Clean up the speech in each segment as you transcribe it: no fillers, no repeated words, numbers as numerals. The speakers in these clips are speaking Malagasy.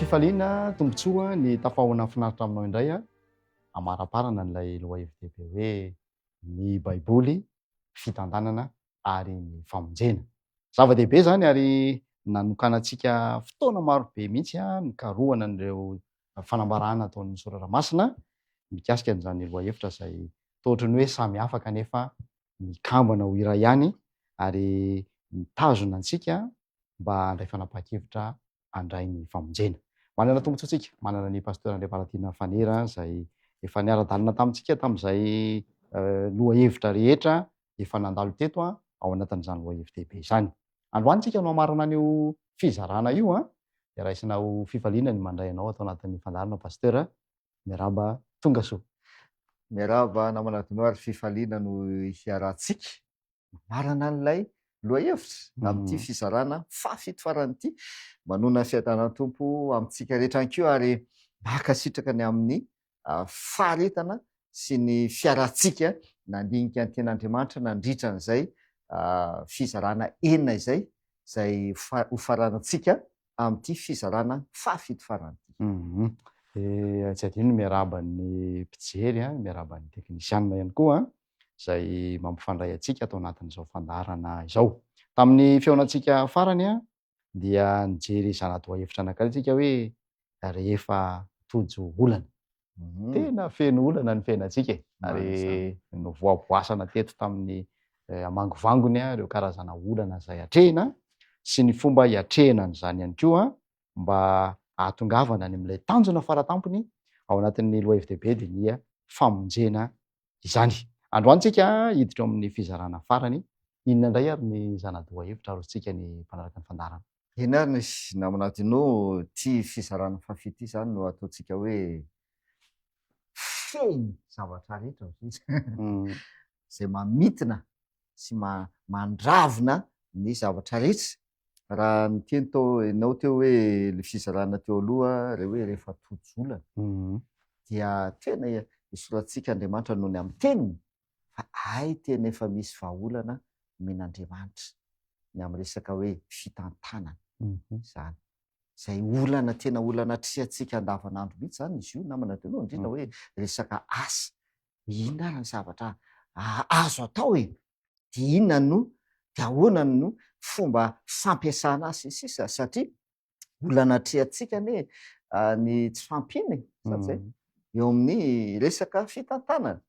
Fifaliana tombontsoa ny tafahona finaritra aminao indray amaraparana n'ilay lohahevi-dehibe hoe ny baiboly, fitantanana ary ny famonjena. Zava-dehibe zany ary nanokanantsika fotoana maro be mihitsy nikarohana an'ireo fanambarana ataon'ny Soratra Masina mikasika an'izany lohahevitra izay toa ohatran'ny hoe samy hafa kanefa mikambana ho iray ihany ary mitazona antsika mba handray fanapa-kevitra handray ny famonjena. Manana tombontsoa antsika, manana ny pasteur Andrea Valatina Fanera izay efa niara-dalina tamintsika tamin'izay lohahevitra rehetra efa nandalo teto ao anatin'izany lohahevin-dehibe izany. Androany tsika no hamarana an'io fizarana io dia raisina ho fifaliana ny mandray anao atao anatin'ny fandarana pasteur. Miaraba, tonga soa. Miaraba namana dinoary fifaliana no hiarahantsika. Marana an'ilay lohahevitra amin'ity fizarana fafito faran'ity manona fiadanana tompo amintsika rehetra an'kio ary makasitraka ny amin'ny faharetana sy ny fiarantsika nandinika ny ten'Andriamanitra nandritra an'izay fizarana enina izay ho faranantsika amin'ity fizarana fafito faran'ity. Tsy adino miaraba ny mpijery, miaraba ny teknisianina ihany koa izay mampifandray antsika atao anatin'izao fandarana izao. Tamin'ny feonantsika farany dia nijery zana-dohahevitra anankiray tsika hoe rehefa tojo olana. Tena feno olana ny fiainantsika ary novoaboasana teto tamin'ny amangovangony ireo karazana olana izay hatrehina sy ny fomba hiatrehina an'izany ihany koa mba ahatongavana any amin'ilay tanjona faratampony ao anatin'ny lohahevin-dehibe dia ny famonjena izany. Androany tsika hiditra amin'ny fizarana farany. Inona indray ary ny zana-dohahevitra arotsika ny mpanaraka ny fandarana? Eny ary ny namana dino ty fizarana fafito izany no ataontsika hoe feno zavatra rehetra izay mamitina sy mandravona ny zavatra rehetra. Raha ny teny enao teo hoe le fizarana teo aloha hoe rehefa tojo olana dia tena isoratsika Andriamanitra noho ny amin'ny teniny fa ay tena efa misy vahaolana men'Andriamanitra ny amin'ny resaka hoe fitantanana izany. Izay olana tena olana triantsika andavanandro mihitsy zany izy io namana teo indrindra hoe resaka asa. Inona ary ny zavatra azo atao dia inona no dia ahoana no fomba fampiasana azy sisa satria olana triantsika ny tsy fampiny satria eo amin'ny resaka fitantanana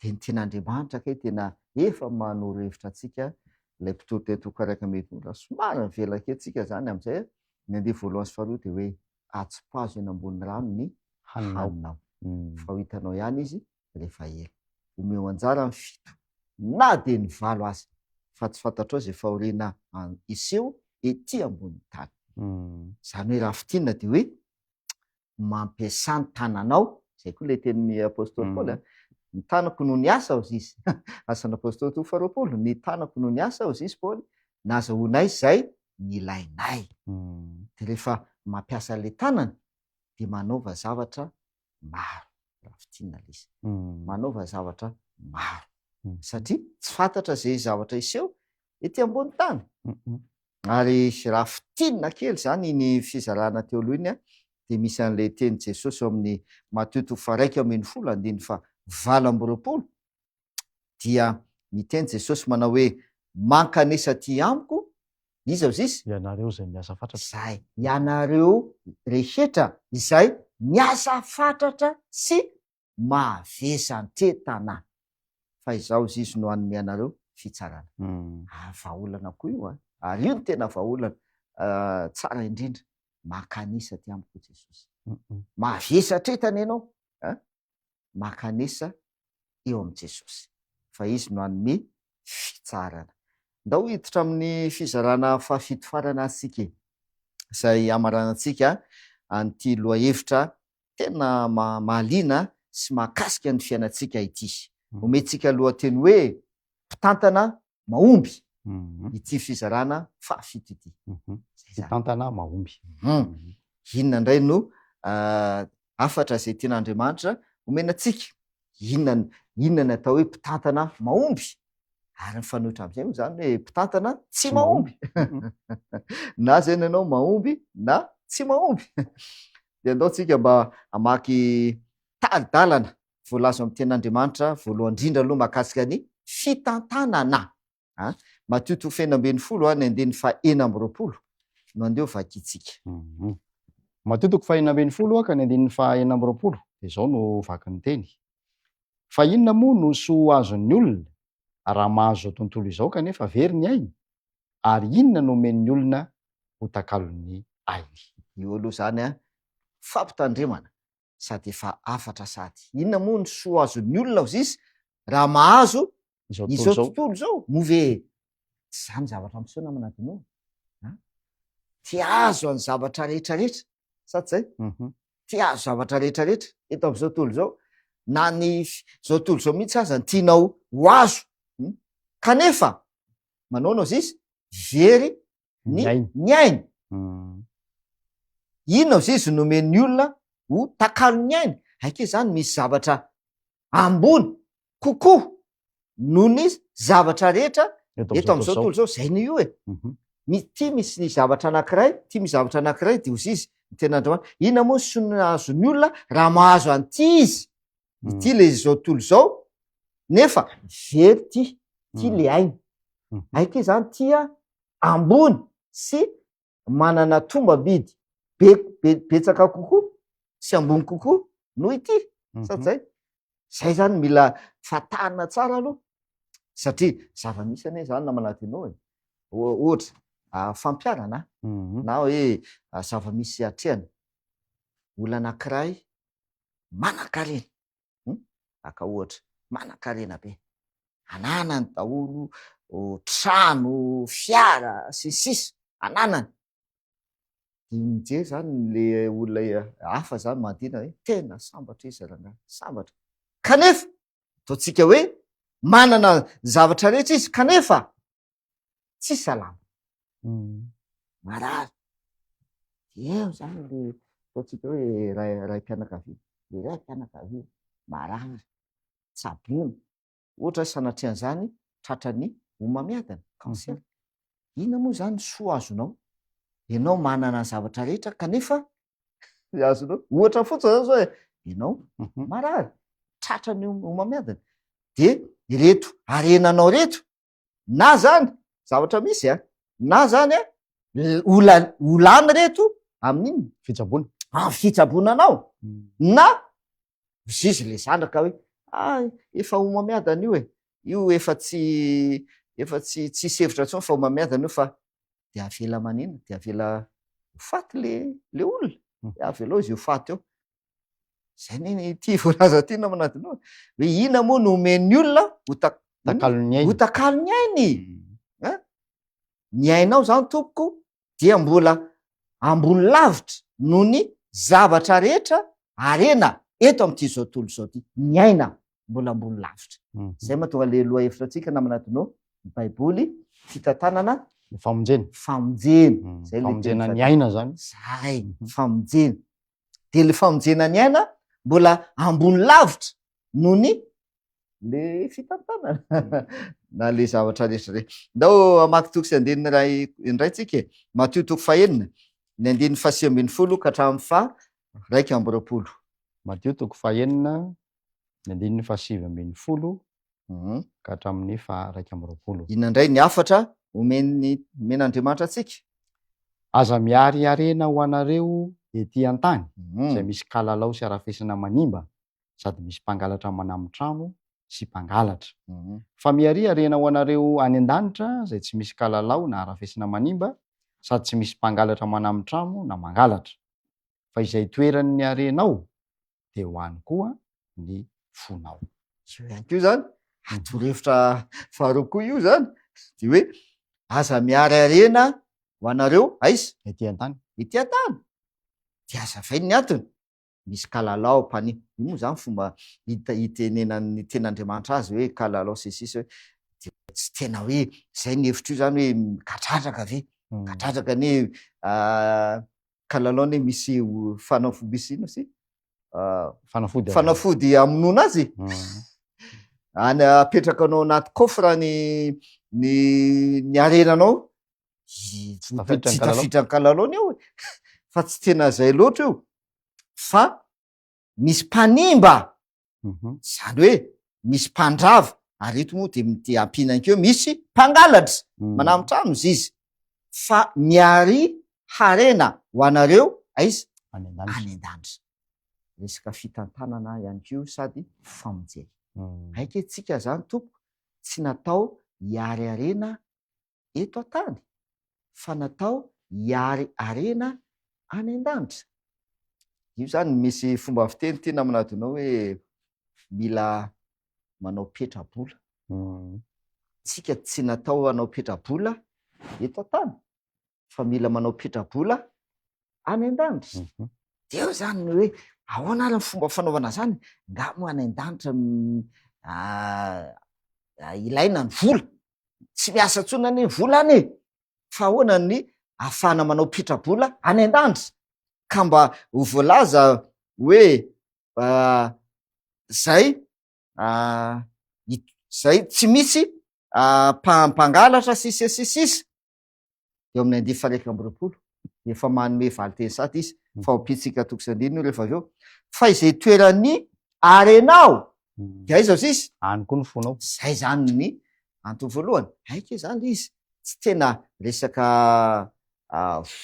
dia ny ten'Andriamanitra kay tena efa manoro-hevitra antsika ilay mpitoro tetoka raika mety olona somary mivela kentsika zany amin'izay ny andeha voalohany sy faharoa dia hoe atsipazo eny ambony rano ny haninao fa ho hitanao ihany izy rehefa ela omeo anjara ny fito na dia ny valo azy fa tsy fantatrao izay fahoriana iseho ety ambony tany. Izany hoe raha fitinina dia hoe mampiasa ny tananao izay koa ilay tenin'ny apôstôly Paoly ny tanako noho ny asa hozy izy asan'ny apôstôly toko faharoa Paoly ny tanako noho ny asa hozy izy Paoly nazahoanay izay nilainay. Dia rehefa mampiasa ilay tanana dia manaova zavatra maro. Raha fitinina ilay izy manaova zavatra maro satria tsy fantatra izay zavatra iseho ety ambony tany. Ary raha fitinina kely zany ny fizarana teo aloha iny dia misy an'ilay teny Jesosy eo amin'ny Mateo 7:20 dia miteny Jesosy manao hoe mankanesa ty amiko iza hozy izy ianareo izay miasa fatratra izay ianareo rehetra izay miasa fatratra sy mavesa-n-tetana fa izao izy izy no an'ny ianareo fitsarana. Vahaolana koa io ary io no tena vahaolana tsara indrindra mankanesa ty amiko Jesosy mavesa-tretana ianao mankanesa eo amin'i Jesosy fa izy no an'ny fitsarana. Ndao hiditra amin'ny fizarana fafito farana antsika izay amaranantsika an'ity lohahevitra tena mahaliana sy mahakasika ny fiainantsika ity. Omentsika lohateny hoe mpitantana mahomby ity fizarana fafito ity. Mpitantana mahomby. Inona indray no afatra izay ten'Andriamanitra omenantsika? Inona ny atao hoe mpitantana mahomby? Ary mifanohitra amin'izay moa zany hoe mpitantana tsy mahomby. Na zany ianao mahomby na tsy mahomby. de andao tsika mba amaky talidalana voalazo amin'ny tenin'Andriamanitra voalohany indrindra aloha mahakasika ny fitantanana Matio feno ambin'ny folo ny andiny fa 4 no andeo vakitsika. Matio 4 ka ny andininy fa 4 de zao no vaky ny teny. Fa inona moa no soa azon'ny olona raha mahazo tontolo izao kanefa very ny ainy, ary inona no omen'ny olona ho takalony ainy? Io aloha zany fampitandremana sady efa afatra sady. Inona moa no soa azon'ny olona ozy izy raha mahazo izao tontolo zao? Move zany zavatra miseho manadino ty azo any zavatra rehetrarehetra sady zay ty azo zavatra rehetrarehetra eto amin'izao tontolo zao, na ny zao tontolo zao mihitsy aza ny tianao ho azo kanefa manao ozy izy very ny ainy. Inona ozy izy nomen'ny olona ho takalo ny ainy? Aike zany misy zavatra ambony kokoa noho ny zavatra rehetra eto amin'izao tontolo zao. Zay ny io ty misy ny zavatra anankiray, ty misy zavatra anankiray de ozy izy ny ten'Andriamanitra. Inona moa soa azon'ny olona raha mahazo an'ty izy ity le zao tontolo zao nefa very ty le ainy? Aike zany tia ambony sy manana tombabidy betsaka kokoa sy ambony kokoa noho ity sady zay zany mila fatana tsara aloha satria zava-misy ane zany na manadinao ohatra fampiarana na hoe zava-misy atrehana olona anankiray manan-karena aka ohatra manan-karena be, ananany daholo trano, fiara sisy ananany. Mijery zany le olona hafa zany mandina hoe tena sambatra izy rangahy, sambatra kanefa ataotsika hoe manana zavatra rehetra izy kanefa tsy salama marary. Eo zany le ataotsika hoe raim-pianakaviana, le raim-pianakaviana marary tsaboana, ohatra sanatrehan'izany tratrany homamiadana cancer. Inona moa zany soa azonao? Ianao manana zavatra rehetra kanefa azonao ohatra fotsiny zao hoe ianao marary tratrany homamiadana, de reto arenanao reto na zany zavatra misy na zany olany reto amin'ny fitsaboananao na zizy le zanaka hoe efa homamiadana io efa tsy sevitra tsony fa homamiadana io fa de avela manina de avela faty le olona avela izy io faty eo. Zay neny ty voalaza ty na manadinao hoe ina moa no omen'ny olona ho takalony ainy. Ny ainao zany tompoko dia mbola ambony lavitra noho ny zavatra rehetra arena eto amin'ity zao tontolo zao ty. Ny aina mbola ambony lavitra. Zay mahatonga le loha hevitra atsika na manadinao ny baiboly fitantanana famonjena ny aina zany zay famonjena. De le famonjena ny aina mbola ambony lavitra noho ny le fitantanana na le zavatra rehetrarehetra. Ndao amaky toko sy andininy indray tsika Matio 4 ny andininy fa 9 ka hatramin'ny fa 1 Matio 4 ny andininy fa 9 ka hatramin'ny fa 1. Inona indray ny afatra omen'Andriamanitra atsika? Aza miariarena ho anareo ety an-tany izay misy kalalao sy arafesina manimba sady misy mpangalatra manamon-trano sy mpangalatra. Fa miariarena ho anareo any an-danitra izay tsy misy kalalao na arafesina manimba sady tsy misy mpangalatra manamon-trano na mangalatra. Fa izay toeran'ny arenao de ho any koa ny fonao. Io zany atorohevitra faharoa koa io zany de hoe aza miariarena ho anareo aiza ety an-tany de aza vainy ny antony misy kalalao mpany. Io moa zany fomba itenenan'ny ten'Andriamanitra azy hoe kalalao sisisy hoe de tsy tena hoe zay ny hevitra io zany hoe katratraka ve katratraka ny kalalao ny misy fanafody amonoana azy any apetraka anao anaty coffre ny arenanao tsy tafiditra ny kalalaony eo fa tsy tena zay loatra io fa misy mpanimba zany hoe misy mpandrava ary ito moa de mity ampinankeo misy mpangalatra manambitrano izy izy fa miary harena ho anareo aiza any an-danitra resaka fitantanana ihany kio sady famonjena aike tsika zany tompo tsy natao hiary harena eto an-tany fa natao hiary harena any an-danitra. Io zany misy fomba fiteny tena aminadinao hoe mila manao petrabola. Tsika tsy natao hanao petrabola eto an-tany fa mila manao petrabola any an-danitra. De eo zany hoe ahoana ary ny fomba fanaovana zany? Nga moa any an-danitra ilaina ny vola, tsy miasa tsona ny vola any fa ahoana ny ahafahana manao petrabola any an-danitra ka mba ho voalaza hoe zay tsy misy mpangalatra sisisisisa eo amin'ny 220 efa manome valiteny sady izy fa opitsika tokosandino rehefa avy eo fa izay toerany arenao de aiza izy any koa ny fonao. Zay zany ny antony voalohany. Aike zany izy tsy tena resaka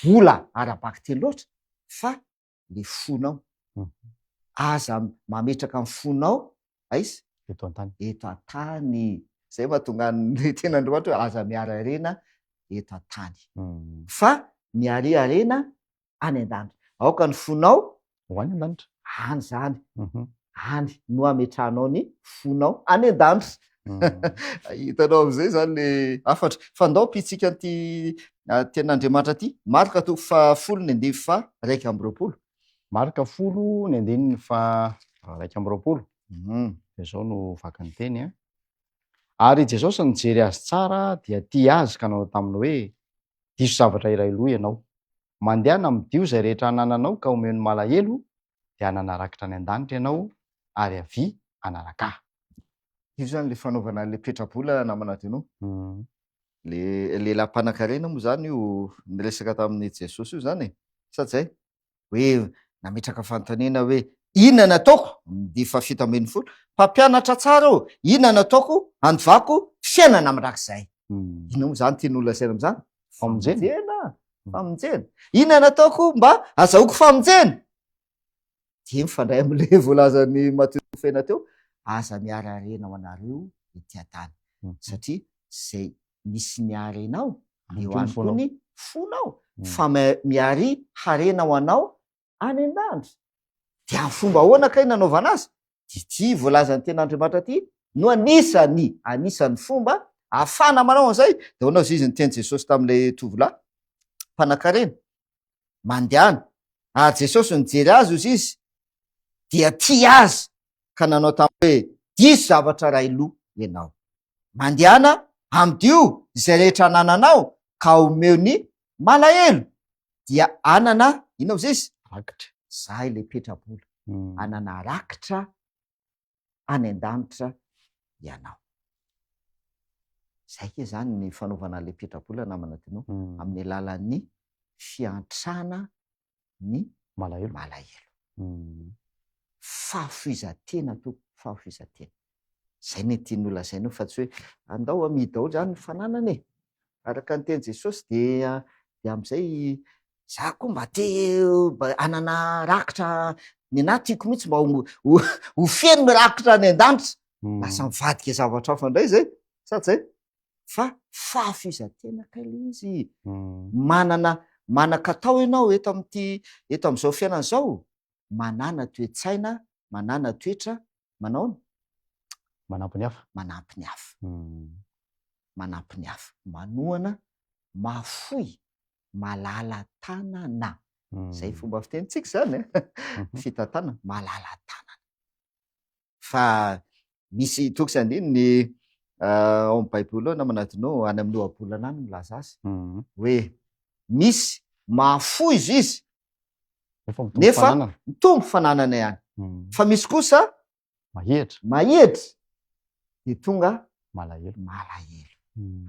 vola ara-baky teny loatra fa le fonao aza mametraka amin'ny fonao aiza eto an-tany zay mahatonga ny tena androatra hoe aza miary harena eto an-tany fa miary harena any an-danitra. Aoka ny fonao ho any an-danitra any zany any no ametranao ny fonao any an-danitra. Hitanao am'izay zany le afatra fandao pitsika ty ten'Andriamanitra ty marika to fa 10:20 marika 10:20 de zao no vaky ny teny ary Jesosy nijery azy tsara dia tia azy ka nanao taminy hoe diso zavatra iray loha ianao, mandehana midio zay rehetra anananao ka omeo ny malahelo de hanana rakitra any an-danitra ianao ary avy anaraka ahy. Io zany le fanaovana le petrabola namanady anao le lelam-panan-karena moa zany io niresaka tamin'ny Jesosy io zany sady zay hoe nametraka fanontaniana hoe inona nataoko midifa 7:20 mpampianatra tsara o inona nataoko andivako fiainana amirak'izay. Inona moa zany tiany olona saina am'zany? Famonjena. Inona nataoko mba azahoako famonjena? De mifandray am'le voalazan'ny Matteo fena teo aza miary harena ho anareo ety an-tany satria zay misy ny harenao eo any koa ny fonao fa miary harena ho anao any an-danitra. De amin'ny fomba ahoana kay nanaovana azy? Ty voalazan'ny ten'Andriamanitra ty no anisany fomba ahafana manao an'izay. De ahoana izy izy niteny Jesosy tam'le tovolahy mpanan-karena mandehana ary Jesosy nijery azy izy izy dia tia azy ka nanao tamin'ny hoe diso zavatra ray loha ianao, mandehana amdio izay rehetra anananao ka omeo ny malahelo dia anana inona izy izy rakitra. Zay le petrabola anana rakitra any an-danitra ianao. Zay ke zany ny fanaovana le petrabola namana tinao amin'ny alalan'ny fiantrana ny malahelo. Fahafizatena to fahafizatena. Zay ny tiany olona zay no fa tsy hoe andao amidy daholo zany ny fananany araka ny teny Jesosy de am'izay za koa mba anana rakitra ny anahy tiako mihitsy mba ho feno rakitra any an-danitra lasa mivadika zavatra hafa indray zay sady zay fa fahafizatena kay izy manan-katao ianao eto am'izao fiainana zao manana toe-tsaina manana toetra manao manampy ny hafa manohana mafoy malala tanana. Zay fomba fitenitsika zany fitantanana malala tanana fa misy tokosandiny ny ao amin'ny baiboly ao namanadinao any amin'ny lohabolana any milaza azy hoe misy mafoy izy nefa mitombo fananana ihany fa misy kosa mahedra de tonga malahelo.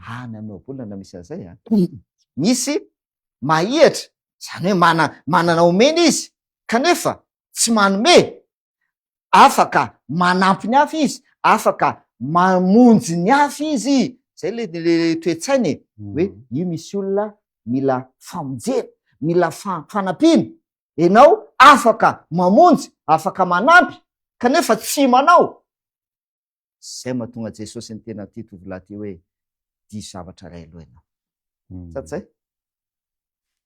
Any amin'ny lohabolana misy an'izay misy mahedra zany hoe manana omeny izy kanefa tsy manome, afaka manampy ny hafa izy, afaka mamonjy ny hafa izy. Zay le toe-tsainy hoe io misy olona mila famonjena, mila fanampiana. Ianao afaka mamonjy, afaka manampy, kanefa tsy manao. Zay mahatonga Jesosy ny tena ty tovolahy ty hoe diso zavatra ray aloha ianao. Satsay?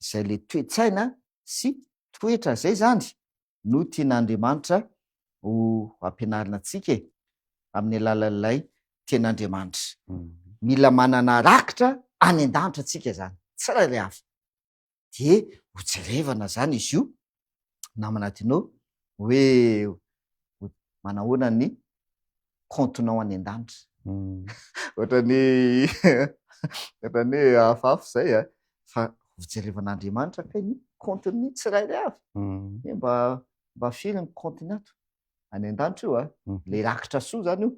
Zay le toe-tsaina sy toetra zay zany no tian'Andriamanitra ho ampianarina antsika amin'ny alalan'ilay ten'Andriamanitra. Mila manana rakitra any an-danitra antsika zany, tsirairay avy. De ho jerevana zany izy io na manatinao hoe manahoana ny comptenao any an-danitra. Ohatran'ny ohatran'ny hafahafa zay fa ho jerevan'Andriamanitra ka ny compteny tsirairay avy. Mba firy ny compteny ato any an-danitra io le rakitra soa zany io,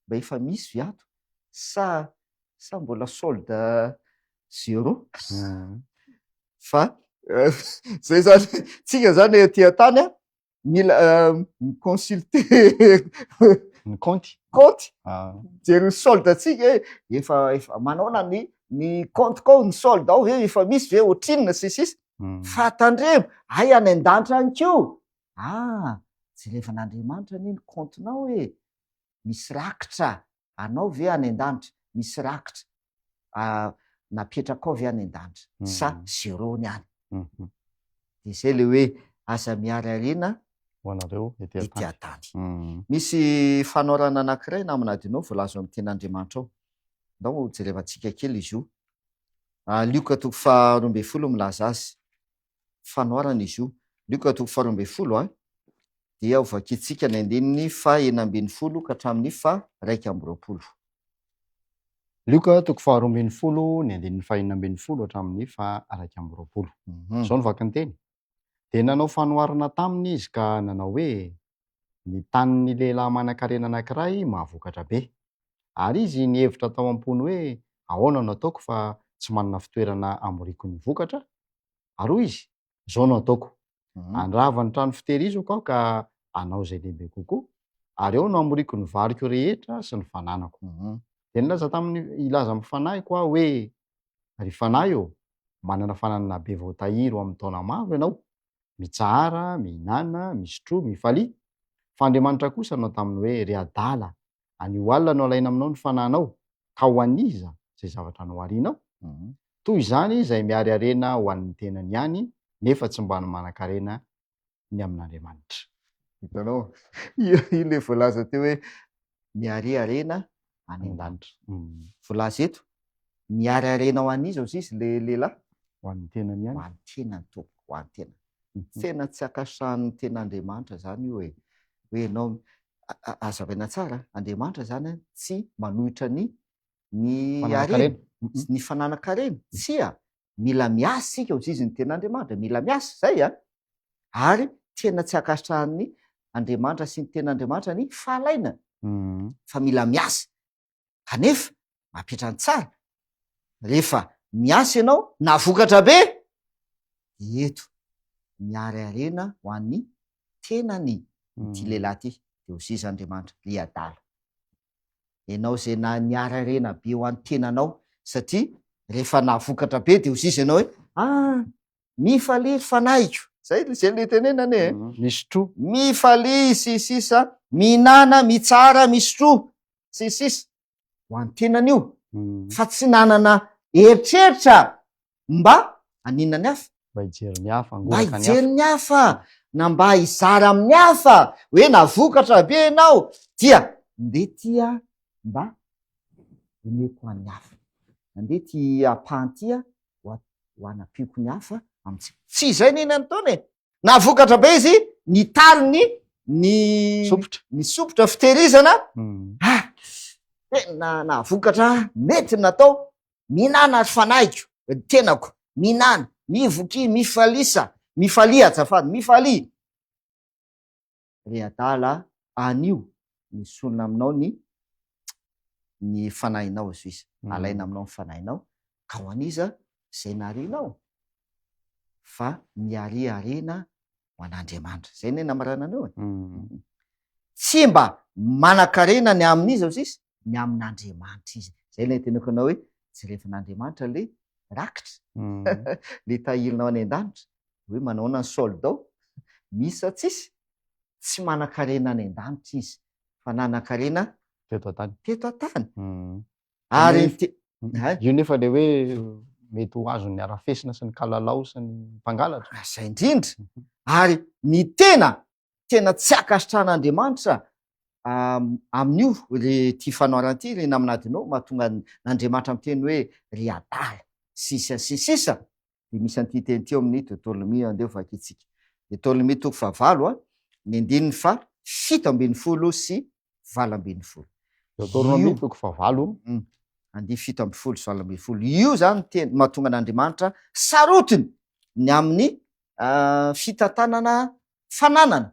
mba efa misy ve ato sa mbola solde zéro. Fa zay zany tsika zany etỳ tany mila miconsulter ny compte jery solde atsika efa manaona ny compte kao ny solde ao ve efa misy ve ohatrinona sisisy. Fa tandremo ay any an-danitra any keo jerevan'Andriamanitra ny comptenao hoe misy rakitra anao ve any an-danitra, misy rakitra napetraka ao ve any an-danitra sa zéro ny any. De zay le hoe aza miary arena ho anareo etỳ tany. Misy fanoarana anankiray na aminadinao voalazo amin'ny ten'Andriamanitra ao, ndao jerevantsika kely izy io. Lioka 12 milaza azy, fanoarana izy io. Lioka 12 dia ho vakintsika ny 9:20 ka hatramin'ny 1:20. Lioka 12 ny 9:20 hatramin'ny 1:20. Zao ny vaky teny. De nanao fanoarana taminy izy ka nanao hoe ny tanin'ny lehilahy manan-karena anankiray mahavokatra be, ary izy nihevitra tao am-pony hoe ahoana no ataoko fa tsy manana fitoerana amoriko ny vokatra. Ary izy zao no ataoko, andrava ny trano fitehirizako aho ka anao zay lehibe kokoa, ary eo no amoriko ny variko rehetra sy ny fananako. De ilaza amin'ny fanahiko aho hoe ry fanahy manana fananana be voatahiry amin'ny taona maro ianao, mitsara, mihinana, misotro, mifalia. Fa Andriamanitra kosa no taminy hoe ry adala, anio alina no alaina aminao ny fananao ka ho aniza zay zavatra noharianao. Toy izany izay miary harena ho an'ny tenany ihany nefa tsy mba manan-karena ny amin'Andriamanitra. Hitanao io le voalaza teo hoe miary harena any an-danitra. Voalaza eto miary harena ho aniza izy le lehilahy ho an'ny tenany ihany, ho an'ny tenany tompoko, ho an'ny tenany. Tena tsy akasahan'ny ten'Andriamanitra zany io hoe ianao azavaina tsara, Andriamanitra zany tsy manohitra ny harena, ny fananan-karena. Tsia mila miasa sika ho ziziny ten'Andriamanitra, mila miasa zay ary tena tsy akasahan'ny Andriamanitra sy ny ten'Andriamanitra ny fahalaina, fa mila miasa. Kanefa mampitra ny tsara rehefa miasa ianao na vokatra be, eto miary harena ho an'ny tenany ty lehilahy ty de ho ziz'Andriamanitra le adala. Ianao zay na niary harena be ho an'ny tenanao, satria rehefa navokatra be de ho zizy ianao hoe mifalia fanahiko, zay le tenenany misotro, mifalia sisisa, mihinana, mitsara, misotro sisisa ho an'ny tenany io, fa tsy nanana eritreritra mba aninona ny hafa, mba hijery ny hafa na mba hizara amin'ny hafa hoe navokatra be ianao dia nde tia mba omeko an'ny hafa, nde ty apahantia ho anapiako ny hafa amintsika. Tsy zay ninany taona navokatra be izy, ny taliny ny sopotra fitehirizana na vokatra mety natao mihinana fanahiko tenako, mihinana, mivoky, mifalia azafady, mifalia. Re adala anio misonona aminao ny fanahinao izy izy, alaina aminao ny fanahinao ka ho aniza zay narianao, fa miary harena ho an'Andriamanitra. Zay ne namarana anao e. Tsy mba manan-karena ny amin'izy ao sisy, ny amin'Andriamanitra izy. Zay le tenako anao hoe jerefan'Andriamanitra le rakitra le tahirinao any an-danitra hoe manaona ny soldao misy sa tsisy, tsy manan-karena any an-danitra izy fa nanan-karena teto an-tany. teto an-tany. Ary io nefa le hoe mety ho azony ny arafesina sy ny kalalao sy ny mpangalatra. zay indrindra. Ary ny tena tsy akasitrahan'Andriamanitra amin'io le ty fanoaran'ity le naminadinao mahatonga n'Andriamanitra miteny hoe ry adala sisa sisisa. De misy an'ity teny ty eo amin'ny Deutéronomie andeo vakitsika. Deutéronomie 9:7 ny 7:20 sy 7:20. Deutéronomie 9:7 andy 7:20 sy 7:20. Io zany teny mahatonga n'Andriamanitra sarotiny ny amin'ny fitantanana fananana.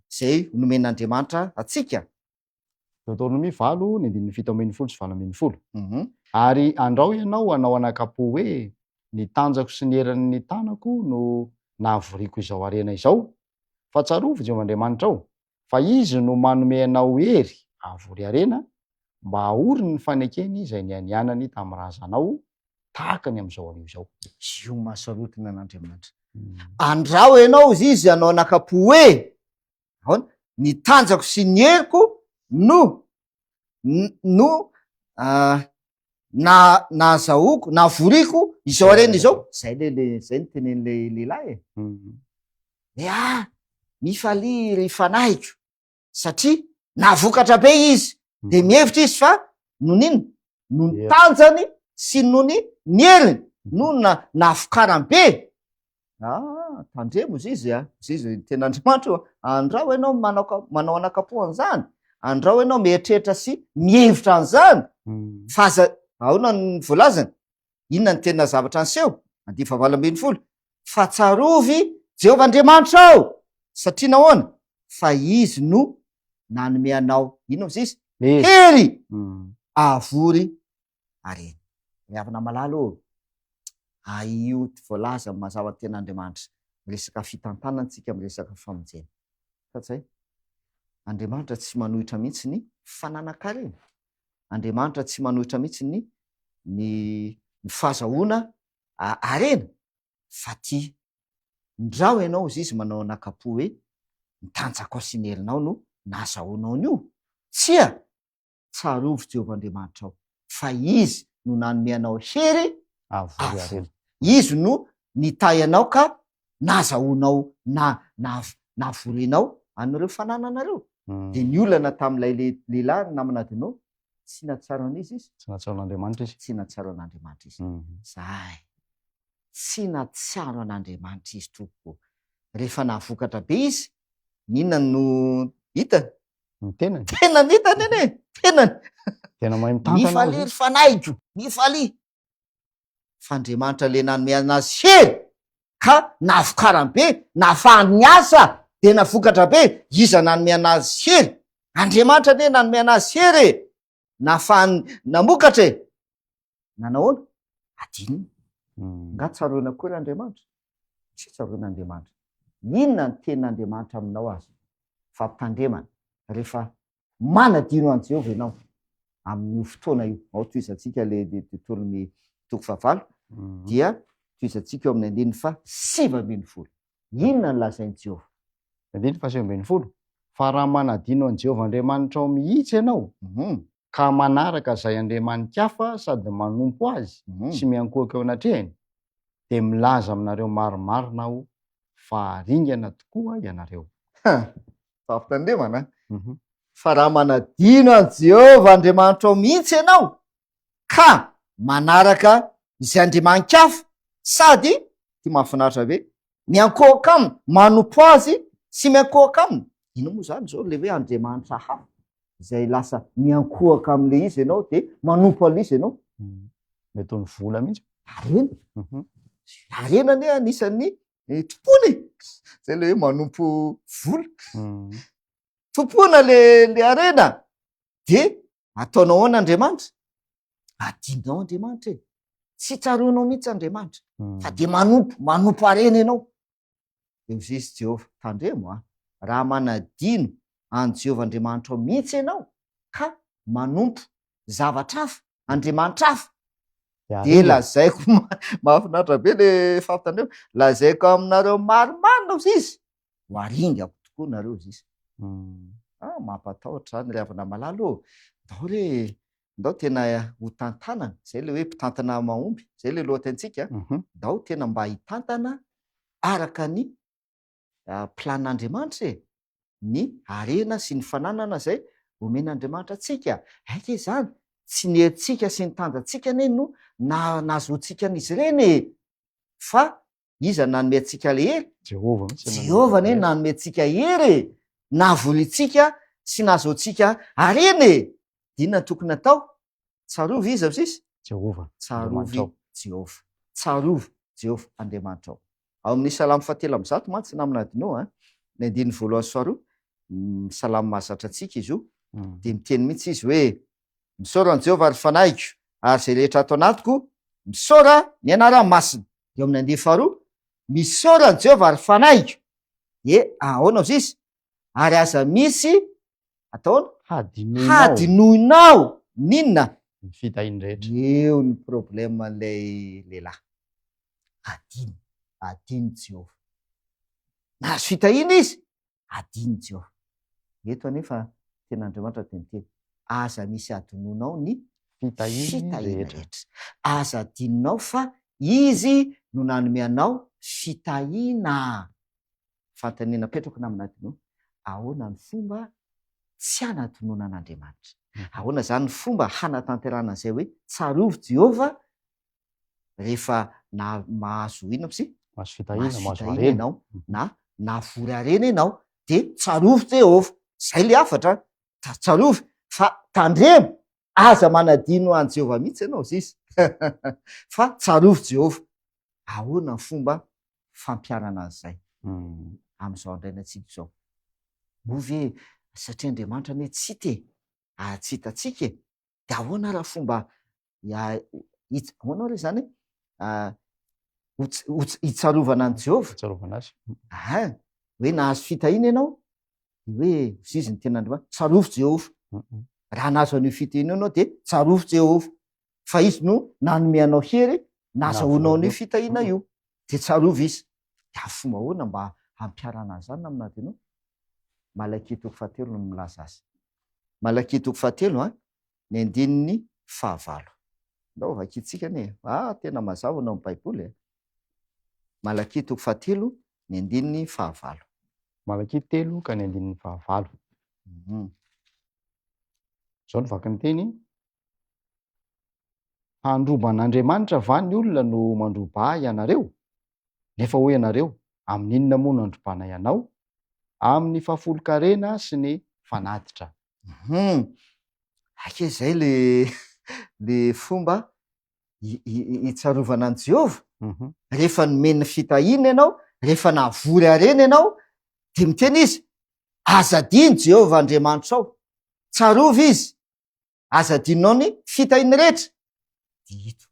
Zay nomen'Andriamanitra atsika. Deutéronomie 8 ny 7:20 sy 7:20. Ary andrao ianao anao anakapo hoe ny tanjako sy ny heran'ny tanako no nahavoriako izao arena izao. Fa tsarovy Jehovahandriamanitra ao, fa izy no manome anao hery avory arena mba ahoriny ny fanekeny izay nianianany tamin'ny razanao tahaka ny amin'izao arivo izao. Io mahasarotina n'Andriamanitra. Andrao ianao izy anao anakapo hoe ny tanjako sy ny heriko no nazahoako nahavoriako izao arena izao. Zay zay ny tenen'le lehilahy e. Mifaly ry fanaiko satria navokatra be izy de mihevitra izy fa nonino no ny tanjany sy nony ny heriny no nafokarany be. Tandremo izy izy tena Andriamanitra. Andrao ianao manao anakapoan'izany, andrao ianao mieritreritra sy mihevitra an'izany fa ahona ny voalazany, inona ny tena zavatra anseho 7:20 fa tsarovy Jehovahandriamanitra ao satria nahoana fa izy no nanome anao inona izy hery avory arena. Miavana malalo io ty voalaza mazava tena Andriamanitra resaka fitantanantsika amin'ny resaka famonjena. Fa zay Andriamanitra tsy manohitra mihitsy ny fananan-karena. Andriamanitra tsy manohitra mihitsy ny fahazahoana arena fa ty ndrao ianao izy manao anakapo hoe nitanjaka ao sy ny herinao no nahazahoanao an'io. Tsia tsarovy Jehovahandriamanitra ao fa izy no nanome anao hery avory arena. Izy no nitahy anao ka nahazahoanao navorenao an'ireo fanananareo. De ny olana tamin'ilay lehilahy namanadinao tsy natsarana izy tsy natsaro an'Andriamanitra izy. Tsy natsaro an'Andriamanitra izy. Zay tsy natsaro an'Andriamanitra izy tompoko. Rehefa nahavokatra be izy, inona no hitany? Ny tenany. Tenany hitany ane. Tenany. Tena mahay mitantana. Mifaly ry fanaiko, mifaly. Fa Andriamanitra le nanome anazy hery ka navokarany be, nafahany ny asa de navokatra be, iza nanome anazy hery. Andriamanitra ne nanome anazy hery. Nafahany namokatra e. Nanahoana? Adininy. Nga tsaroana kory Andriamanitra? Tsy tsaroana Andriamanitra. Inona ny ten'Andriamanitra aminao azy? Fampitandremana rehefa manadino an Jehova ianao amin'ny fotoana io. Ao toizantsika le Deutéronomie 9:7 dia toizantsika eo amin'ny 7:20. Inona ny lazain'i Jehova? 7:20. Fa raha manadino an Jehovahandriamanitra ao mihitsy ianao ka manaraka zay andriamanikafa sady manompo azy sy miankohaka eo anatrehany, de milaza aminareo marimarina aho fa aringana tokoa ianareo. Fampitandremana. Fa raha manadino an Jehovahandriamanitra ao mihitsy ianao ka manaraka izay andriamanikafa sady ty mahafinaritra be miankohaka aminy, manompo azy sy miankohaka aminy. Ino moa zany zao le hoe andriamanitra hafa izay lasa miankohaka am'le izy ianao de manompo an'le izy ianao? Mety ho ny vola mihitsy. Arena. Arena ne anisan'ny tompony. Zay le hoe manompo vola. Tompona le arena. De ataonao ahoana Andriamanitra? Adinonao Andriamanitra e. Tsy tsaroanao mihitsy Andriamanitra fa de manompo arena ianao. eo zisy Jehova tandremo raha manadino any Jehova Andriamanitra ao mihitsy ianao ka manompo zavatra hafa Andriamanitra hafa de lazaiko mahafinaritra be le fampitandremo, lazaiko aminareo marimarina izy ho aringako tokoa nareo izy mampatahotra zany ry havana malalo ndao tena ho tantanana zay le hoe mpitantana mahomby zay le lohatentsika ndao tena mba hitantana araka ny plan'Andriamanitra ny arena sy ny fananana zay omen'Andriamanitra atsika aika izany tsy ny herintsika sy ny tanjantsika ane no nazoantsika n'izy ireny fa iza nanome antsika le hery Jehova ane nanome antsika hery navolitsika sy nazoantsika areny dinona tokony atao tsarovy izy sisy tsarovy Jehova tsarovy Jehova Andriamanitra ao amin'ny salamo 7:1 mantsy naminadinao ny andiny voalohany sy faharoa salamo mahazatra antsika izy io de miteny mihitsy izy hoe misaora ny Jehova ary fanaiko ary zay rehetra ato anatiko misaora ny anarany masina de amin'ny andiny faharoa misaora ny Jehova ary fanaiko de ahoana izy ary aza misy ataona hadinoinao ninona ny fitahiny rehetra eo ny problème an'ilay lehilahy adino Jehova nahazo fitahina izy adino Jehova eto anefa tena Andriamanitra de miteny aza misy adinoinao ny fitahina rehetra aza adinonao fa izy no nanome anao fitahina fantanina petraka naminadinao ahoana ny fomba tsy hanadinoana an'Andriamanitra ahoana zany ny fomba hanatanterana zay hoe tsarovy Jehova rehefa na mahazo ina sy mahazo fitahina ianao na vory arena ianao de tsarovy Jehova zay le afatra tsarovy fa tandremo aza manadino an Jehova mihitsy ianao zisy fa tsarovy Jehova ahoana ny fomba fampiarana an'izay am'izao andraina atsika zao ovy satria Andriamanitra ane tsy tsy hitatsika de ahoana raha fomba ahoana re zany hitsarovana an Jehova hoe nahazo fitahina ianao hoe zizy ny tena Andriamanitra tsarovy Jehova raha nazo an'io fitahina ianao de tsarovy Jehova fa izy no nanome anao hery nazahoanao an'io fitahina io de tsarovy izy de fomba ahoana mba hampiarana an'izany aminadinao Malaki 7 no milaza azy Malaki 7 ny andininy 9 ndao vakitsika ane tena mazava anao amin'ny baiboly Malaki 7 ny andininy 9 Malaki 3 ka ny andininy 9 zao ny vaky ny teny handroban'Andriamanitra va ny olona no mandroba ianareo nefa hoe ianareo amin'inona moa no androbana ianao amin'ny fahafolo-karena sy ny fanatitra ake zay le fomba hitsarovana an Jehova rehefa nomeny fitahina ianao rehefa navory arena ianao de miteny izy azadino Jehova Andriamanitra ao tsarovy izy azadinao ny fitahina rehetra de ito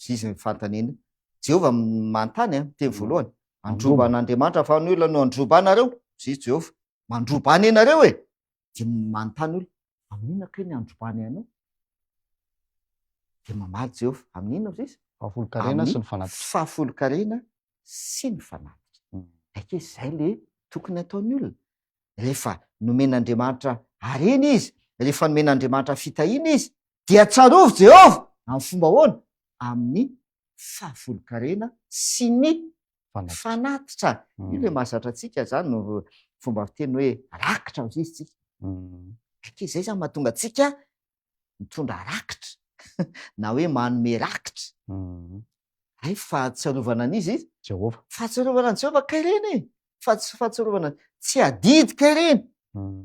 zizy ny fantanina Jehova mantany teny voalohany androban'Andriamanitra fa ny olona no androbanareo zisy Jehova mandrobany ianareo de manontany olo amin'inona ke ny androbany ianao de mamaly Jehova amin'inona zisy fahafolo-karena sy ny fanatitra fahafolo-karena sy ny fanatitra ake zay le tokony ataony olona rehefa nomen'Andriamanitra arena izy rehefa nomen'Andriamanitra fitahina izy dia tsarovy Jehova amin'ny fomba ahoana amin'ny fahafolo-karena sy ny fanatitra io le mahazatra atsika zany no fomba fiteny hoe rakitra izy tsika ake zay zany mahatonga atsika mitondra rakitra na hoe manome rakitra ay fahatsarovana an'izy izy Jehova fahatsarovana an Jehova kaireny fahatsarovana tsy adidy kaireny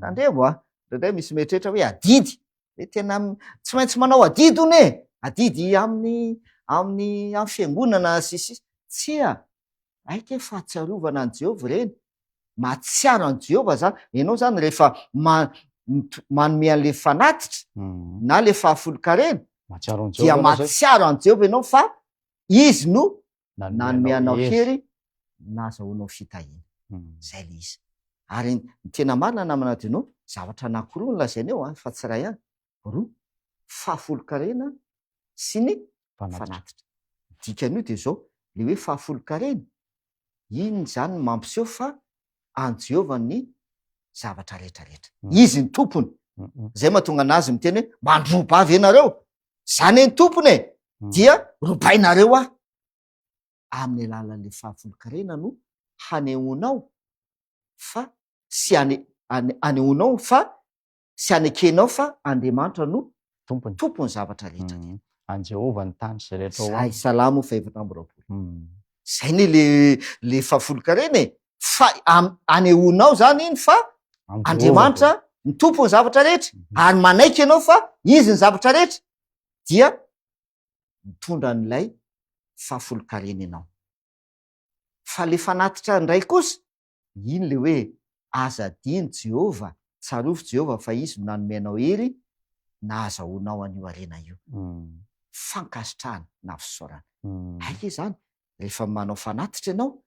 tandremo ndray misy mieritreritra hoe adidy hoe tena tsy maintsy manao adidy one adidy amin'ny fiangonana sisy tsia aike fahatsarovana an Jehova reny mahatsiaro an Jehova zany ianao zany rehefa manome an'le fanatitra na le fahafolo-karena dia mahatsiaro an Jehova ianao fa izy no nanome anao hery nazahoanao fitahina. Zay le izy. Ary ny tena marina namana dinao zavatra anankiroa no lazainy eo fa tsy ray ihany. Roa, fahafolo-karena sy ny fanatitra. Dikan'io de zao, le hoe fahafolo-karena, iny zany mampiseho fa an Jehova ny zavatra rehetrarehetra. Izy ny tompony. Zay mahatonga anazy miteny hoe mandro-bavy ianareo. Zany ny tompony e, dia robainareo aho. Amin'ny alalan'le fahafolo-karena no hanehoanao fa sy hanehoanao fa sy hanekenao fa Andriamanitra no tompony zavatra rehetra. An Jehova ny tany sy rehetra ao aminy. Salamo 4:20. Zay ny le fahafolo-karena e. Fa hanehoanao zany iny fa Andriamanitra ny tompony zavatra rehetra, ary manaiky ianao fa izy ny zavatra rehetra, dia mitondra n'ilay fahafolo-karena ianao. Fa le fanatitra ndray kosa, iny le hoe azadiny Jehova, tsarovy Jehova fa izy no nanomenao hery na azahoanao an'io arena io. Fankasitrahana na fisaorana. Aika zany, rehefa manao fanatitra ianao,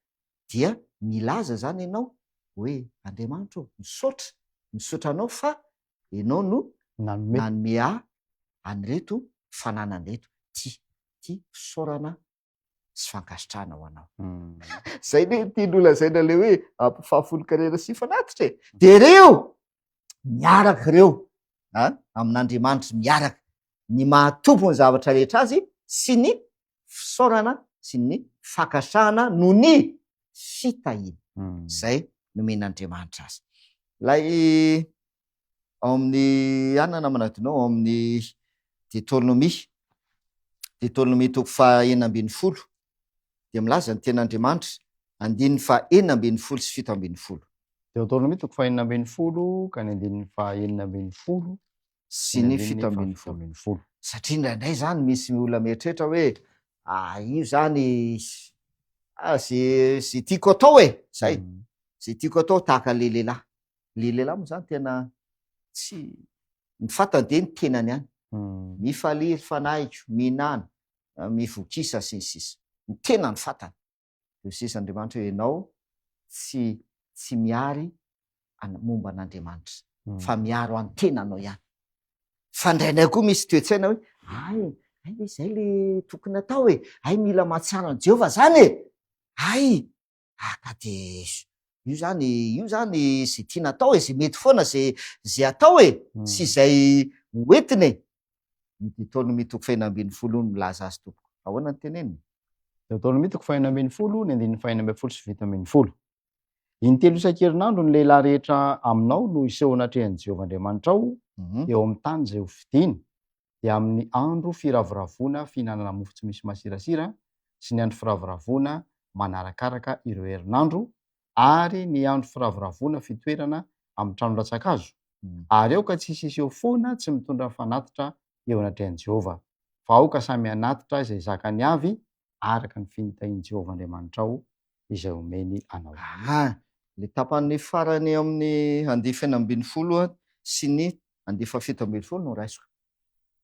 dia milaza zany ianao hoe Andriamanitra misaotra anao fa ianao no nanome an'ireto fananan'ireto ty fisaorana sy fankasitrahana ho anao. Zay ne tian'olona zaina le hoe fahafolo-karena sy fanatitra e. De reo miaraka reo amin'Andriamanitra, miaraka ny mahatompony zavatra rehetra azy sy ny fisaorana sy ny fankasitrahana no ny fitahina. Zay nomen'Andriamanitra azy. Lay ao amin'ny anana manadinao ao amin'ny Deutéronomie 4:20 dia milaza ny ten'Andriamanitra 9:40 sy 7:10. Deutéronomie 4:20 ka ny 9:40 sy ny 7:10. Satria indraindray zany misy olona mieritreritra hoe io zany zay tiako atao e, zay zay tiako atao tahaka le lehilahy. Le lehilahy moa zany tena tsy mifantany de ny tenany ihany. Mifaliry fanaiko, minana, mivokisa sy ny sisa. Ny tena ny fantany. De sisa Andriamanitra hoe ianao tsy miary momba an'Andriamanitra, fa miaro an'ny tenanao ihany. Fa indraindray koa misy toe-tsaina hoe ay zay le tokony atao e, ay mila mahatsiaro an Jehova zany e, ay ka de io zany zay tiana atao e, zay mety foana zay atao e, sy zay hoentiny e. Ny Deutéronomie 4:20 milaza azy tompoko. Ahoana ny teneniny? Deutéronomie 4:20 ny 9:40 sy 7:10. Intelo isan-kerinandro ny lehilahy rehetra aminao no iseho anatrehan'i Jehova Andriamanitra ao eo amin'ny tany izay hovidiany, dia amin'ny andro firavoravoana fihinanana mofo tsy misy masirasira sy ny andro firavoravoana manarakaraka ireo herinandro, ary ny andro firavoravoana fitoerana amin'ny trano-dratsakazo. Ary aoka tsisy iseho foana tsy mitondra fanatitra eo anatrehan'i Jehova, fa aoka samy anatitra izay zakany avy araka ny finitahian'i Jehova Andriamanitra ao izay omeny anao. Le tapan'ny farany amin'ny 9:40 sy ny 7:10 no raisiko.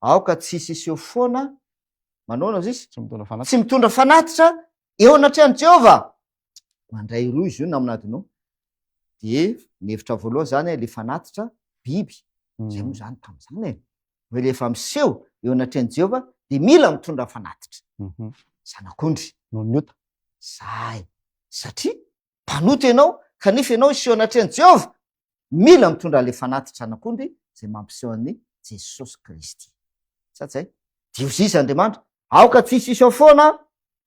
Aoka tsisy iseho foana manao izy tsy mitondra fanatitra eo anatrehan'i Jehova. Mandray roa izy io naminadinao. De mihevitra voalohany zany le fanatitra biby. Zay moa zany tam'izany e. Hoe rehefa miseho eo anatrehan'i Jehova de mila mitondra fanatitra. Zanak'ondry no niota. Zay. Satria mpanoto ianao kanefa ianao iseho anatrehan'i Jehova, mila mitondra le fanatitra zanak'ondry zay mampiseho an'i Jesosy Kristy. Sa zay? Diovisa Andriamanitra, aoka tsisy iseho foana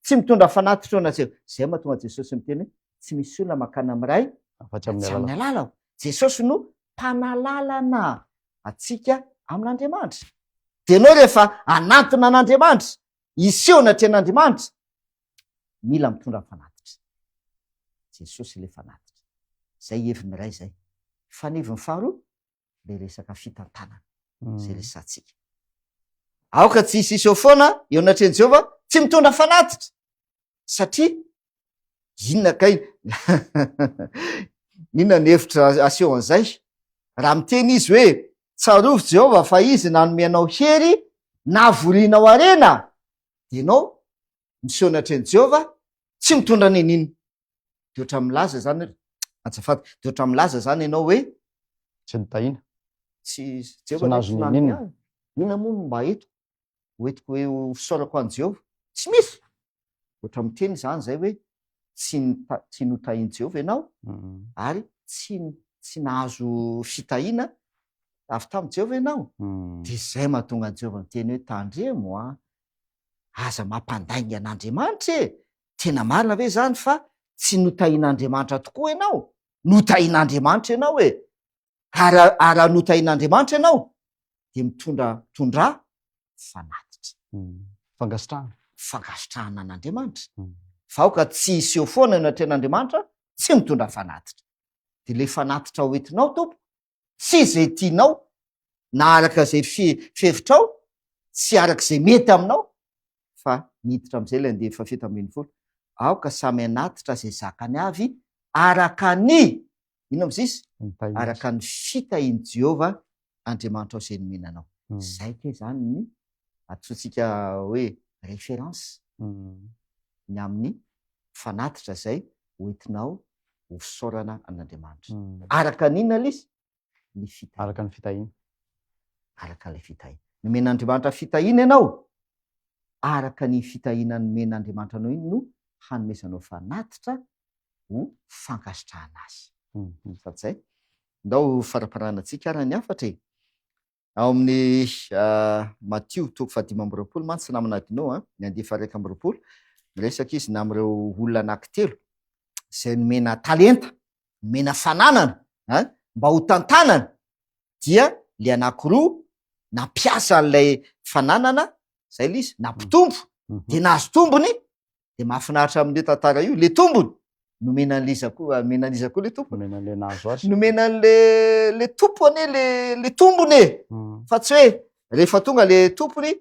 tsy mitondra fanatitra eo anatreha. Zay mahatonga Jesosy miteny hoe tsy misy olona makana amiray afa-tsy amin'ny alala. Jesosy no mpanalalana atsika amin'Andriamanitra. De ianao rehefa anatona an'Andriamanitra, iseho anatrehan'Andriamanitra, mila mitondra fanatitra. Jesosy le fanatitra. Zay heviny iray zay. Faneviny faharoa le resaka fitantanana zay resantsika. Aoka tsisy iseho foana eo anatrehan'i Jehova tsy mitondra fanatitra. Satria inona kay inona ny hevitra aseho an'izay? Raha miteny izy hoe tsarovy Jehova fa izy nanome anao hery na vorianao arena, de ianao miseho anatrehan'i Jehova tsy mitondra ninina. de oatra milaza zany azafady de oatra milaza zany ianao hoe tsy nitahina tsy Tsy nazo ninina. ina moa mba hoetiko hoe fisaorako an Jehova tsy misy oatra miteny zany zay hoe tsy notahian Jehova ianao ary tsy nahazo fitahiana avy tamin'i Jehova ianao de zay mahatonga an'i Jehova miteny hoe tandremo aza mampandainga an'Andriamanitra tena marina ve zany fa tsy notahian'Andriamanitra tokoa ianao notahian'Andriamanitra ianao raha notahian'Andriamanitra ianao de mitondra fanatitra fangasitrahana an'Andriamanitra vaoka tsy iseho foana no atrean'Andriamanitra tsy mitondra fanatitra de le fanatitra hoentinao tompo tsy zay tianao na araka zay fevitrao tsy arak'izay mety aminao fa miditra am'izay le andeha fafito ambin'ny folo aoka samy anatitra zay zakany avy araka ny ino am'zisy araka ny fitahian Jehova Andriamanitra ao zay nomenanao zay ke zany ny atsotsika hoe référence ny amin'ny fanatitra zay hoentinao ho fisaorana an'Andriamanitra araka n'inona lizy ny araka ny fitahiana araka le fitahiana nomen'Andriamanitra fitahiana ianao araka ny fitahiana nomen'Andriamanitra anao iny no hanomezanao fanatitra ho fankasitrahana azy fa zay ndao faraparana antsika ara ny afatra ao amin'ny Matthieu toko 5:20 mantsy namana adinao ny 2:1 miresaka izy na am'ireo olona anankitelo zay nomena talenta nomena fananana mba ho tantanana dia le anankiroa nampiasa an'ilay fananana zay le izy nampitombo de nahazo tombony de mahafinaritra amin'le tantara io le tombony nomenan'iza koa le tompony nomenan'le nahazo azy nomenan'le tompony le tombony fa tsy hoe rehefa tonga le tompony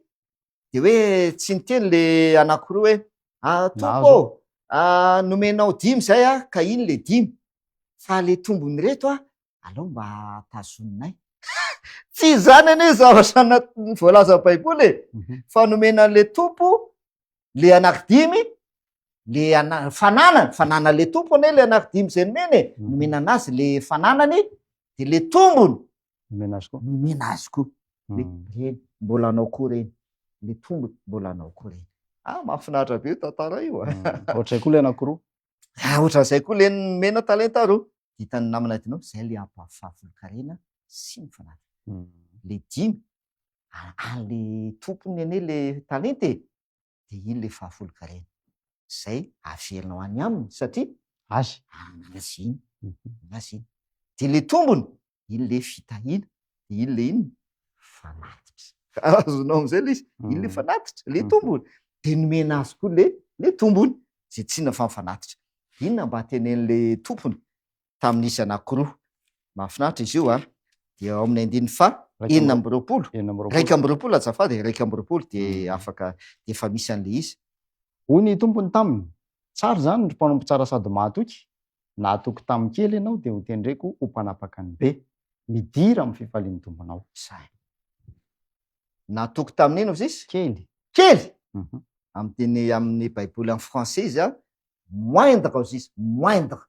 de hoe tsy niteny le anankiroa hoe tompo nomenao 5 zay ka iny le 5 fa le tombony reto alao mba tazoninay tsy zany anie zavatra anatin'ny voalaza baiboly fa nomenan'le tompo le anaky 5 le fananana le tompo ane le anaky 5 zay nomena anazy le fananany de le tombony nomena azy koa reny mbola anao koa reny le tombony mbola anao koa reny mahafinaritra be io tantara io ohatray koa le anankiroa ohatran'izay koa le nomena talenta roa hitany namana dinao zay le ampahafahafolokarena sy ny fanatitra le 5 an'le tompony ane le talenta de iny le fahafolokarena zay avelinao any aminy satria azy iny de le tombony iny le fitahiana de iny le iny fanatitra azonao am'izay le izy iny le fanatitra le tombony de nomena azy koa le tombony zay tsina fa mifanatitra inona mba tenen'le tompony tamin'izy anankiroa mahafinaritra izy io de ao amin'ny 2:20 azafady 2:20 de afaka de efa misy an'le izy hoy ny tompony taminy tsara zany ny mpanompo tsara sady mahatoky nahatoky tamin'ny kely ianao de ho tendreko ho mpanapaka ny be midira amin'ny fifalian'ny tomponao nahatoky tamin'ny ino zisy kely amin'ny baiboly amin'ny français izy moindre ao zisy moindre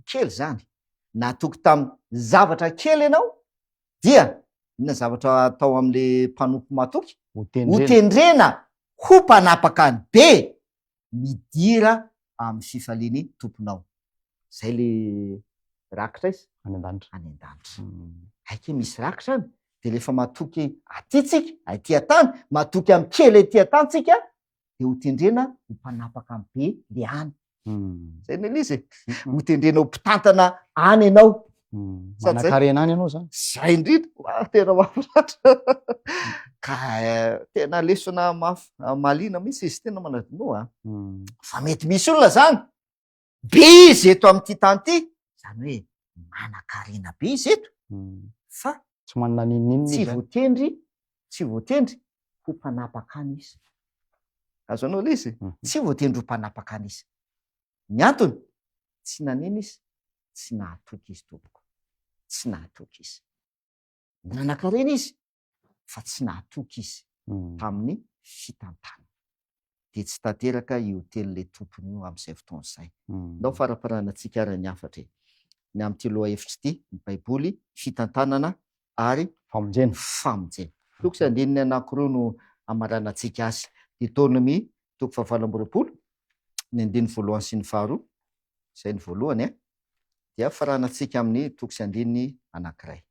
kely zany nahatoky tamin'ny zavatra kely ianao dia inona zavatra atao amin'le mpanompo mahatoky ho tendrena ho mpanapaka ny be midira amin'ny fifaliany tomponao zay le rakitra izy any an-danitra aike misy rakitra any de rehefa matoky aty tsika aty atany matoky amin'ny kely aty atantsika de ho tendrena ho mpanapaka amin'ny be le any zay nele izy ho tendrena ho mpitantana any ianao manakarena any ianao zany zay indrindra tena mahafinaritra ka tena lesona malina mihitsy izy tena manadinoa fa mety misy olona zany be izy eto amin'ity tany ity zany hoe manakarena be izy eto fa tsy manana ninnininy tsy voatendry ho mpanapaka any izy azo anao le izy tsy voatendry ho mpanapaka any izy ny antony tsy nanena izy tsy nahatoky izy tompoko tsy nahatoky izy nanakarena izy fa tsy nahatoky izy tamin'ny fitantana dia tsy tanteraka iotelin'le tompony io amin'izay fotoana izay. Ndao faraparana antsika ara ny hafatra ny amin'ity loha hevitra ity ny baiboly fitantanana ary famonjena. Toko sy andininy anankiroa no amarana antsika azy. Deutéronomie toko 7 ny andininy voalohany sy ny faharoa, izay ny voalohany dia farana antsika amin'ny toko sy andininy anankiray.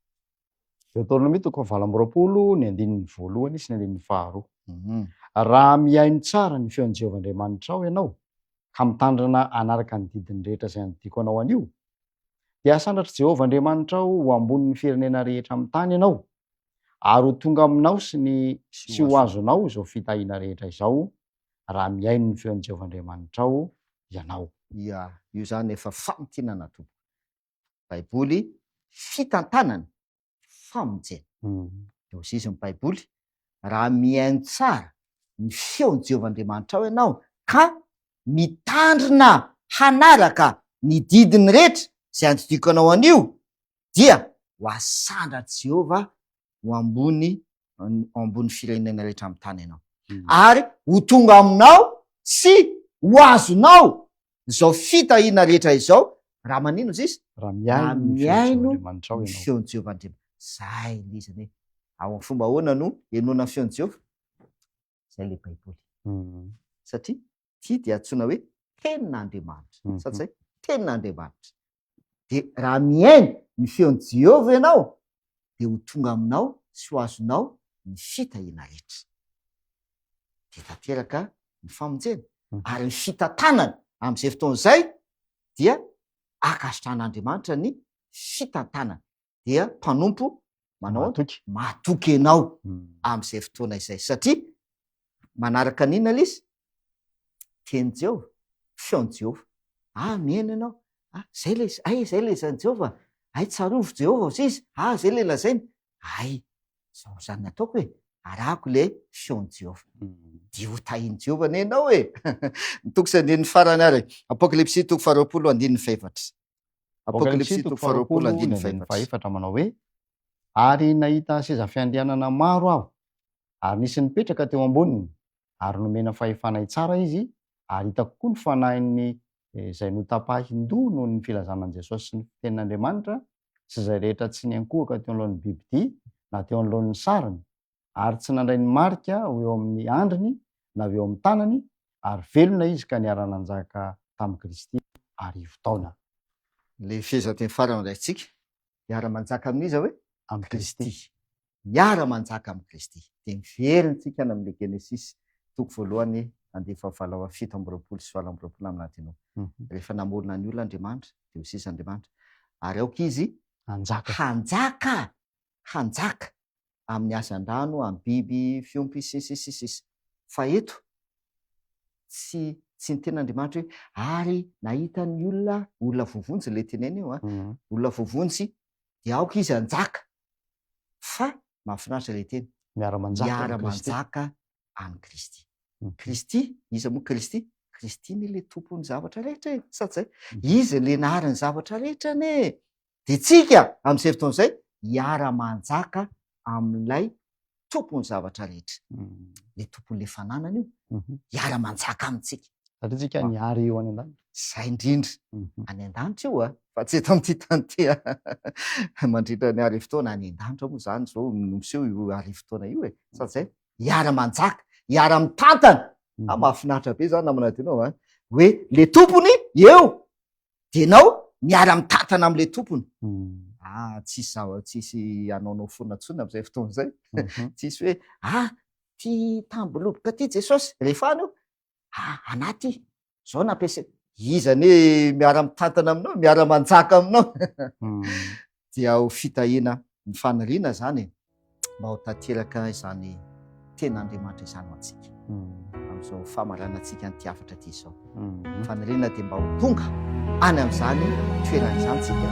Deutéronomie toko 7 ny andininy voalohany sy ny andininy faharoa. Raha mihaino tsara ny feon'i Jehovahandriamanitra ao ianao ka mitandrina anaraka ny didiny rehetra izay anodiko anao anio, dia sandratry Jehovahandriamanitra ao ho ambonin'ny firenena rehetra amin'ny tany ianao, ary ho tonga aminao sy ho azonao izao fitahiana rehetra izao raha mihaino ny feon'i Jehovahandriamanitra ao ianao. Io zany efa famontinana tompoko. Baiboly fitantanana famonjena. Eo izy ny baiboly raha mihaino tsara ny feon'i Jehovahandriamanitra ao ianao ka mitandrina hanaraka ny didiny rehetra izay anodiko anao anio, dia ho asandratra Jehova ho ambony firenena rehetra amin'ny tany ianao, ary ho tonga aminao sy ho azonao izao fitahiana rehetra izao raha manino izy izy raha mihaino ny feon'i Jehovahandriamanitra. Zay lizany hoe ao amin'ny fomba ahoana no henoana ny feon'i Jehova, zay le baiboly. Satria ity dia antsoina hoe tenin'Andriamanitra, satria tenin'Andriamanitra. Dia raha mihaino ny feon'i Jehova ianao dia ho tonga aminao sy ho azonao ny fitahiana rehetra. Dia tanteraka ny famonjena ary ny fitantanana amin'izay fotoana izay dia akasitran'Andriamanitra ny fitantanana, dia mpanompo manao mahatoky ianao amin'izay fotoana izay, satria manaraka n'inona lay izy? Teny Jehova, feon'i Jehova. Mihaino ianao, zay le zay le zany Jehova, tsarovo Jehova izy, zay le lazainy, zao zany nataoko hoe arahako le feon'i Jehova. Dia ho tahiany Jehova ne ianao hoe. Ny toko sy andininy farany ary Apokalipsy toko 20 andininy 4. Apokalipsy toko 20 andininy 4 manao hoe, ary nahita seza fiandrianana maro aho, ary nisy nipetraka teo amboniny, ary nomena fahefana tsara izy, ary hitako koa ny fanahiny izay notapahin-doha noho ny filazanan Jesosy sy ny fitenin'Andriamanitra sy izay rehetra tsy niankohaka teo alohan'ny bibidia na teo alohan'ny sariny, ary tsy nandray ny marika ho eo amin'ny andriny na eo amin'ny tanany, ary velona izy ka niara-nanjaka tamin'i Kristy arivo taona. Le fehezanteny farany raintsika miara-manjaka amin'iza hoe amin'ny Kristy. Miara-manjaka amin'ny Kristy. Dia miveryntsika any amin'le Genesis toko voalohany andiny 7 sy 20 amin'atiny. Rehefa namorona ny olona Andriamanitra dia ho sisa Andriamanitra, ary aoka izy hanjaka amin'ny hazan-drano, amin'ny biby, fiompy sisisisisa. Fa eto tsy ny ten'Andriamanitra hoe ary nahita ny olona vovonjy le teneny eo, olona vovonjy dia aoka izy hanjaka. Fa mahafinaritra le teny miara-manjaka amin'ny Kristy. Kristy, iza moa Kristy? Kristy ny le tompon'ny zavatra rehetra e, satria izy le naharin'ny zavatra rehetra ne. Dia tsika amin'izay fotoana izay miara-manjaka amin'ilay tompon'ny zavatra rehetra. Le tompon'le fananana io miara-manjaka amintsika. Satria tsika niary eo any an-danitra. Zay indrindra any an-danitra io fa tsy eto amin'ity tany ity mandritra ny arivo taona any an-danitra moa zany zao miseho io arivo taona io e, satria miara-manjaka, miara-mitantana. Mahafinaritra be zany namana tenao hoe le tompony eo dia ianao miara-mitantana amin'le tompony. Tsisy anaonao foana tsony amin'izay fotoana izay. Tsisy hoe ty tambiloboka ty Jesosy rehefa any io anaty zao nampiasa izany miara-mitantana aminao, miara-manjaka aminao. Dia ho fitahiana ny faniriana zany mba ho tanteraka izany ten'Andriamanitra izany ho antsika amin'izao famarana antsika ny tiavatra ity izao. Faniriana dia mba ho tonga any amin'izany toerana izany tsika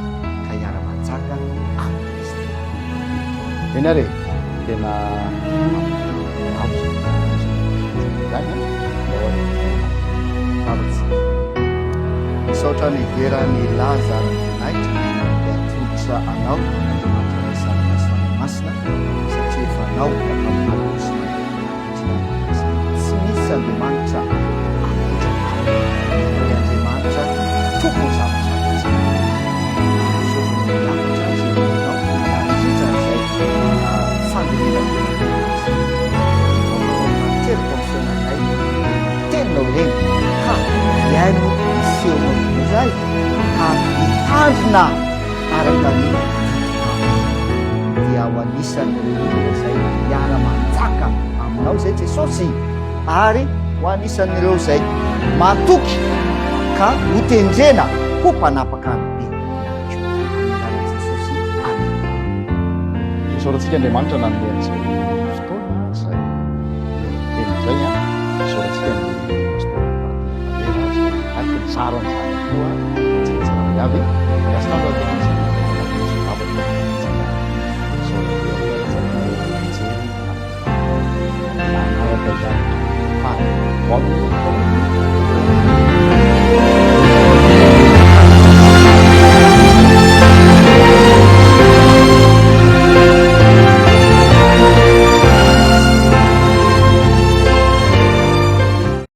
ka hiara-manjaka amin'ny Kristy. Eny are tena misaotra ny verany Lazara naitra dia tongotra anao Andriamanitra misaraka sy fanamasina satria efa anao tsy misy misy Andriamanitra akotra Andriamanitra tokony zava-sarotsy sotrony miafatra zay enao indrindra zay fandelenana telo tamin'fiainanay tenonao reny ka iaino miseonao izay ka mitandrina ara-danina dia ho anisan'ny olona zay miara-manjaka aminao zay Jesosy ary ho anisan'ireo zay matoky ka hotendrena ho mpanapaka be nakio amin'n'anarana Jesosy amen. Isaorantsika Andriamanitra nanomeantsika fotoana zay tena zay a isaorantsika ny pasteur Martin Valera ary ny saro an'izany koa tsitsirao avy miasa